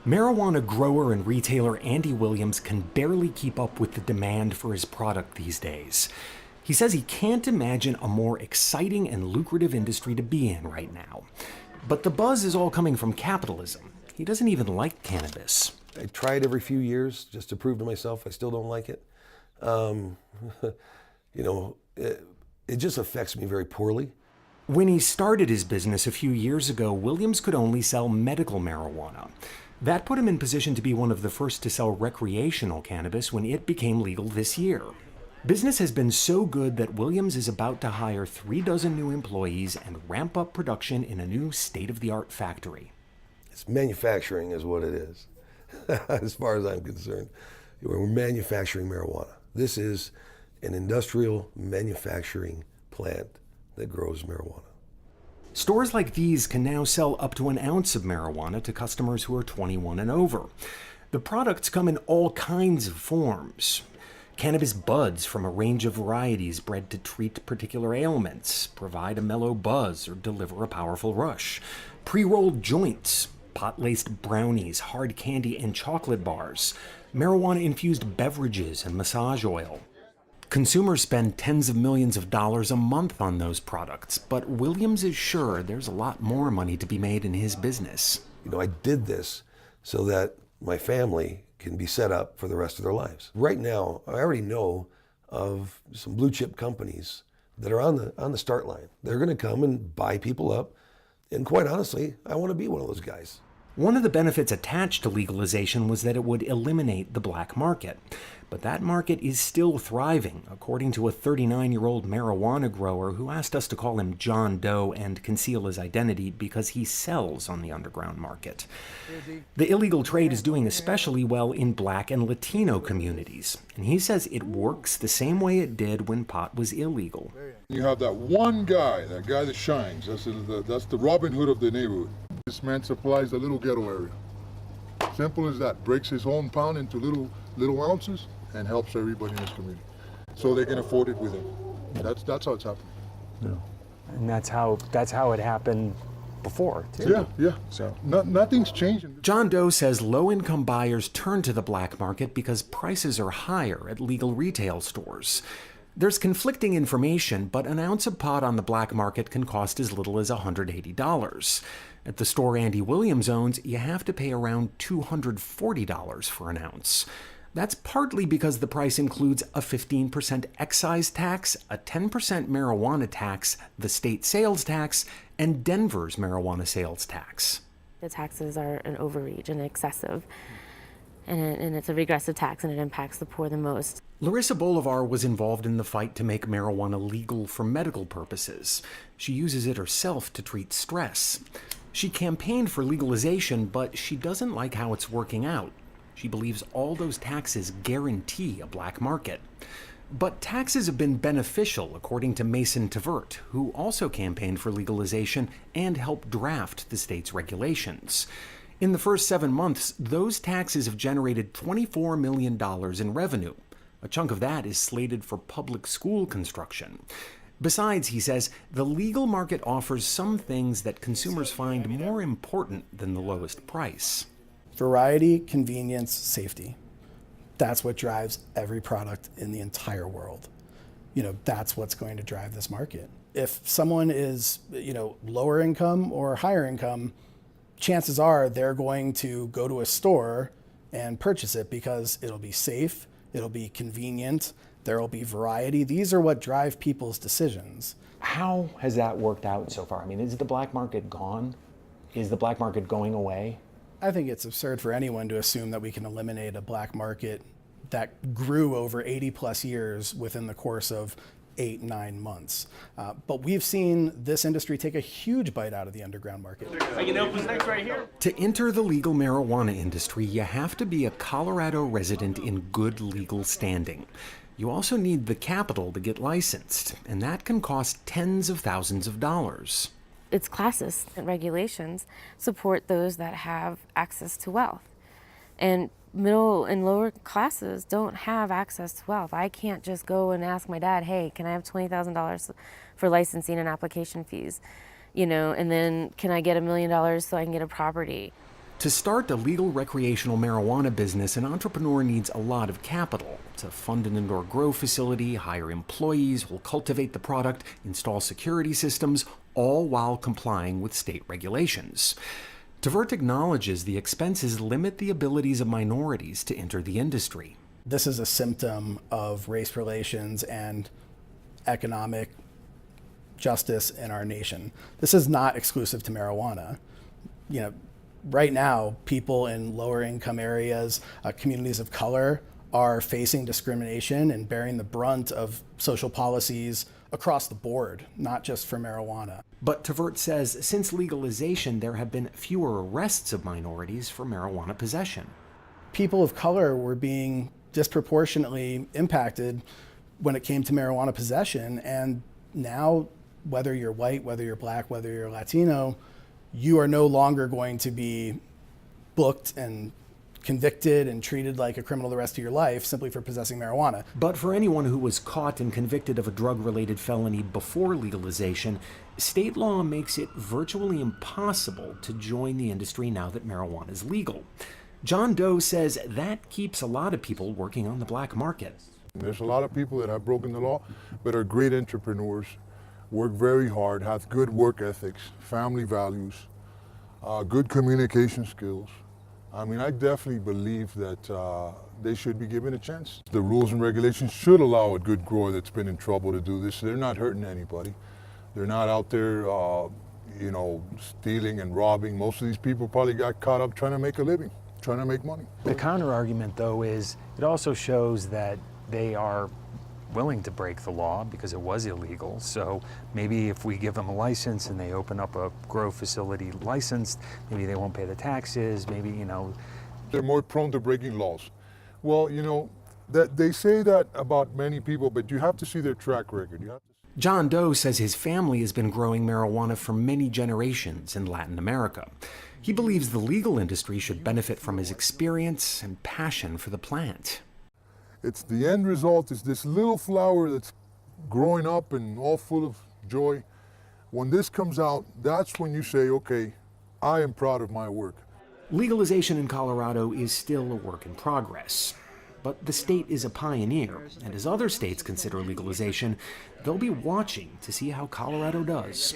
Marijuana grower and retailer Andy Williams can barely keep up with the demand for his product these days. He says he can't imagine a more exciting and lucrative industry to be in right now. But the buzz is all coming from capitalism. He doesn't even like cannabis. I try it every few years just to prove to myself I still don't like it. It just affects me very poorly. When he started his business a few years ago, Williams could only sell medical marijuana. That put him in position to be one of the first to sell recreational cannabis when it became legal this year. Business has been so good that Williams is about to hire 36 new employees and ramp up production in a new state-of-the-art factory. It's manufacturing is what it is, as far as I'm concerned. We're manufacturing marijuana. This is an industrial manufacturing plant that grows marijuana. Stores like these can now sell up to an ounce of marijuana to customers who are 21 and over. The products come in all kinds of forms. Cannabis buds from a range of varieties bred to treat particular ailments, provide a mellow buzz, or deliver a powerful rush. Pre-rolled joints, pot-laced brownies, hard candy, and chocolate bars. Marijuana-infused beverages and massage oil. Consumers spend tens of millions of dollars a month on those products, but Williams is sure there's a lot more money to be made in his business. I did this so that my family can be set up for the rest of their lives. Right now, I already know of some blue chip companies that are on the start line. They're going to come and buy people up, and quite honestly, I want to be one of those guys. One of the benefits attached to legalization was that it would eliminate the black market. But that market is still thriving, according to a 39-year-old marijuana grower who asked us to call him John Doe and conceal his identity because he sells on the underground market. The illegal trade is doing especially well in black and Latino communities, and he says it works the same way it did when pot was illegal. You have that one guy, that shines. That's the Robin Hood of the neighborhood. This man supplies the little ghetto area. Simple as that. Breaks his own pound into little ounces and helps everybody in his community, so they can afford it with him. That's how it's happening. Yeah. And that's how it happened before too. Yeah. So nothing's changing. John Doe says low-income buyers turn to the black market because prices are higher at legal retail stores. There's conflicting information, but an ounce of pot on the black market can cost as little as $180. At the store Andy Williams owns, you have to pay around $240 for an ounce. That's partly because the price includes a 15% excise tax, a 10% marijuana tax, the state sales tax, and Denver's marijuana sales tax. The taxes are an overreach and excessive, and it's a regressive tax, and it impacts the poor the most. Larissa Bolivar was involved in the fight to make marijuana legal for medical purposes. She uses it herself to treat stress. She campaigned for legalization, but she doesn't like how it's working out. She believes all those taxes guarantee a black market. But taxes have been beneficial, according to Mason Tvert, who also campaigned for legalization and helped draft the state's regulations. In the first 7 months, those taxes have generated $24 million in revenue. A chunk of that is slated for public school construction. Besides, he says, the legal market offers some things that consumers find more important than the lowest price. Variety, convenience, safety. That's what drives every product in the entire world. That's what's going to drive this market. If someone is, lower income or higher income, chances are they're going to go to a store and purchase it because it'll be safe, it'll be convenient, there will be variety. These are what drive people's decisions. how has that worked out so far? I mean, is the black market gone? Is the black market going away? I think it's absurd for anyone to assume that we can eliminate a black market that grew over 80 plus years within the course of 8-9 months. But we've seen this industry take a huge bite out of the underground market. To enter the legal marijuana industry, you have to be a Colorado resident in good legal standing. You also need the capital to get licensed, and that can cost tens of thousands of dollars. Its classes and regulations support those that have access to wealth. And middle and lower classes don't have access to wealth. I can't just go and ask my dad, hey, can I have $20,000 for licensing and application fees? And then can I get $1 million so I can get a property? To start a legal recreational marijuana business, an entrepreneur needs a lot of capital to fund an indoor grow facility, hire employees who will cultivate the product, install security systems, all while complying with state regulations. Tvert acknowledges the expenses limit the abilities of minorities to enter the industry. This is a symptom of race relations and economic justice in our nation. This is not exclusive to marijuana. Right now, people in lower income areas, communities of color, are facing discrimination and bearing the brunt of social policies across the board, not just for marijuana. But Tvert says since legalization, there have been fewer arrests of minorities for marijuana possession. People of color were being disproportionately impacted when it came to marijuana possession, and now, whether you're white, whether you're black, whether you're Latino, you are no longer going to be booked and convicted and treated like a criminal the rest of your life simply for possessing marijuana. But for anyone who was caught and convicted of a drug-related felony before legalization, state law makes it virtually impossible to join the industry now that marijuana is legal. John Doe says that keeps a lot of people working on the black market. There's a lot of people that have broken the law, but are great entrepreneurs, work very hard, have good work ethics, family values, good communication skills. I mean, I definitely believe that they should be given a chance. The rules and regulations should allow a good grower that's been in trouble to do this. They're not hurting anybody. They're not out there, stealing and robbing. Most of these people probably got caught up trying to make a living, trying to make money. The counter argument, though, is it also shows that they are willing to break the law because it was illegal. So maybe if we give them a license and they open up a grow facility licensed, maybe they won't pay the taxes, maybe, They're more prone to breaking laws. Well, that they say that about many people, but you have to see their track record. John Doe says his family has been growing marijuana for many generations in Latin America. He believes the legal industry should benefit from his experience and passion for the plant. It's the end result is this little flower that's growing up and all full of joy. When this comes out, that's when you say, okay, I am proud of my work. Legalization in Colorado is still a work in progress. But the state is a pioneer, and as other states consider legalization, they'll be watching to see how Colorado does.